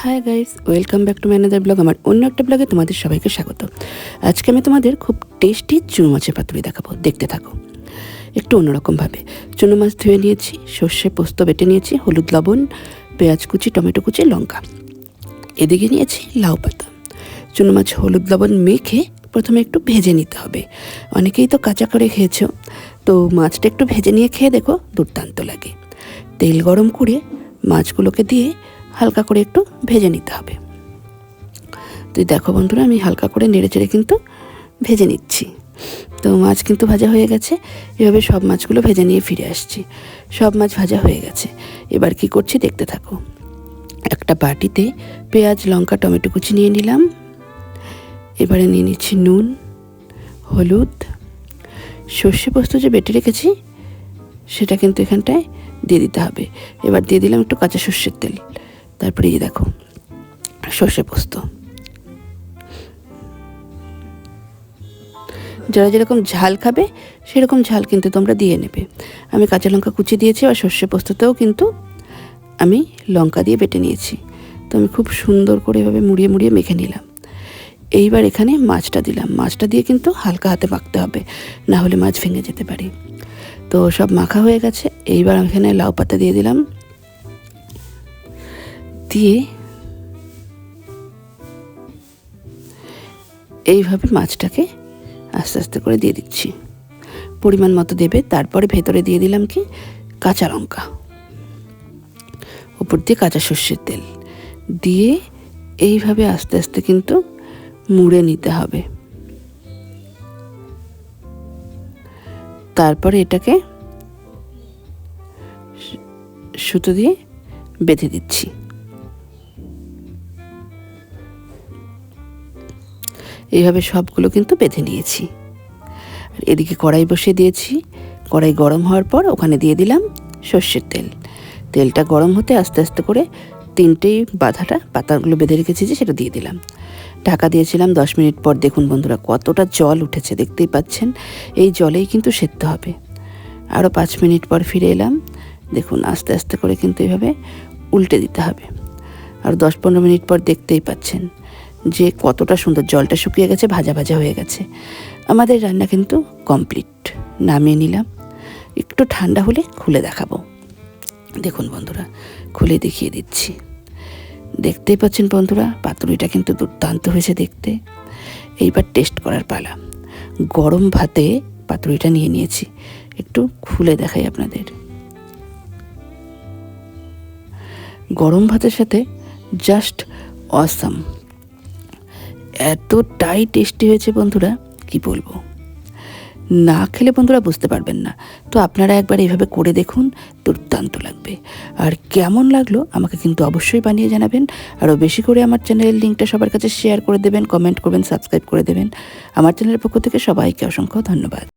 Hi guys, welcome back to my another blog. আমার অন্য একটা ব্লগে তোমাদের সবাইকে স্বাগত। আজকে আমি তোমাদের খুব টেস্টি চুনো মাছের পাতুরি দেখাবো, দেখতে থাকো। একটু অন্যরকমভাবে চুনো মাছ ধুয়ে নিয়েছি, সর্ষে পোস্ত বেটে নিয়েছি, হলুদ লবণ, পেঁয়াজ কুচি, টমেটো কুচি, লঙ্কা। এদিকে নিয়েছি লাউ পাতা। চুনো মাছ হলুদ লবণ মেখে প্রথমে একটু ভেজে নিতে হবে। অনেকেই তো কাঁচা করে খেয়েছো, তো মাছটা একটু ভেজে নিয়ে খেয়ে দেখো, দুর্দান্ত লাগে। তেল গরম করে মাছগুলোকে দিয়ে হালকা করে একটু ভেজে নিতে হবে। তুই দেখো বন্ধুরা, আমি হালকা করে নেড়ে চেড়ে কিন্তু ভেজে নিচ্ছি। তো মাছ কিন্তু ভাজা হয়ে গেছে। এভাবে সব মাছগুলো ভেজে নিয়ে ফিরে আসছি। সব মাছ ভাজা হয়ে গেছে। এবার কি করছি দেখতে থাকো। একটা বাটিতে পেঁয়াজ, লঙ্কা, টমেটো কুচি নিয়ে নিলাম। এবারে নিয়ে নিচ্ছি নুন, হলুদ, সর্ষে পোস্ত যে বেটে রেখেছি সেটা কিন্তু এখানটায় দিয়ে দিতে হবে। এবার দিয়ে দিলাম একটু কাঁচা সর্ষের তেল। তারপরে এই দেখো সর্ষে পোস্ত। যারা যেরকম ঝাল খাবে সেরকম ঝাল কিন্তু তোমরা দিয়ে নেবে। আমি কাঁচা লঙ্কা কুচি দিয়েছি, আর সর্ষে পোস্ততেও কিন্তু আমি লঙ্কা দিয়ে বেটে নিয়েছি। তো আমি খুব সুন্দর করে এভাবে মুড়িয়ে মুড়িয়ে মেখে নিলাম। এইবার এখানে মাছটা দিলাম। মাছটা দিয়ে কিন্তু হালকা হাতে মাখতে হবে, না হলে মাছ ভেঙে যেতে পারে। তো সব মাখা হয়ে গেছে। এইবার এখানে লাউ পাতা দিয়ে দিলাম। দিয়ে এইভাবে মাছটাকে আস্তে আস্তে করে দিয়ে দিচ্ছি। পরিমাণ মতো দেবে। তারপরে ভেতরে দিয়ে দিলাম কি কাঁচা লঙ্কা, উপর দিয়ে কাঁচা সর্ষের তেল দিয়ে এইভাবে আস্তে আস্তে কিন্তু মুড়ে নিতে হবে। তারপরে এটাকে সুতো দিয়ে বেঁধে দিচ্ছি। এইভাবে সবগুলো কিন্তু বেঁধে নিয়েছি। আর এদিকে কড়াই বসিয়ে দিয়েছি। কড়াই গরম হওয়ার পর ওখানে দিয়ে দিলাম সর্ষের তেল। তেলটা গরম হতে আস্তে আস্তে করে তিনটেই বাঁধাটা পাতাগুলো বেঁধে রেখেছি যে সেটা দিয়ে দিলাম। ঢাকা দিয়েছিলাম 10 মিনিট পর। দেখুন বন্ধুরা, কতটা জল উঠেছে দেখতেই পাচ্ছেন। এই জলেই কিন্তু সেদ্ধ হবে। আরও 5 মিনিট পর ফিরে এলাম। দেখুন আস্তে আস্তে করে কিন্তু এইভাবে উল্টে দিতে হবে। আর 10-15 মিনিট পর দেখতেই পাচ্ছেন যে কতটা সুন্দর জলটা শুকিয়ে গেছে, ভাজা ভাজা হয়ে গেছে। আমাদের রান্না কিন্তু কমপ্লিট। নামিয়ে নিলাম। একটু ঠান্ডা হলে খুলে দেখাবো। দেখুন বন্ধুরা, খুলে দেখিয়ে দিচ্ছি। দেখতেই পাচ্ছেন বন্ধুরা, পাতুরিটা কিন্তু দুর্দান্ত হয়েছে দেখতে। এইবার টেস্ট করার পালা। গরম ভাতে পাতুরিটা নিয়ে নিয়েছি। একটু খুলে দেখাই আপনাদের। গরম ভাতের সাথে জাস্ট অসাম। এতটাই টেস্টি হয়েছে বন্ধুরা, কি বলবো। না খেলে বন্ধুরা বুঝতে পারবেন না। তো আপনারা একবার এইভাবে করে দেখুন, দুর্দান্ত লাগবে। আর কেমন লাগলো আমাকে কিন্তু অবশ্যই বানিয়ে জানাবেন। আরও বেশি করে আমার চ্যানেলের লিঙ্কটা সবার কাছে শেয়ার করে দেবেন, কমেন্ট করবেন, সাবস্ক্রাইব করে দেবেন। আমার চ্যানেলের পক্ষ থেকে সবাইকে অসংখ্য ধন্যবাদ।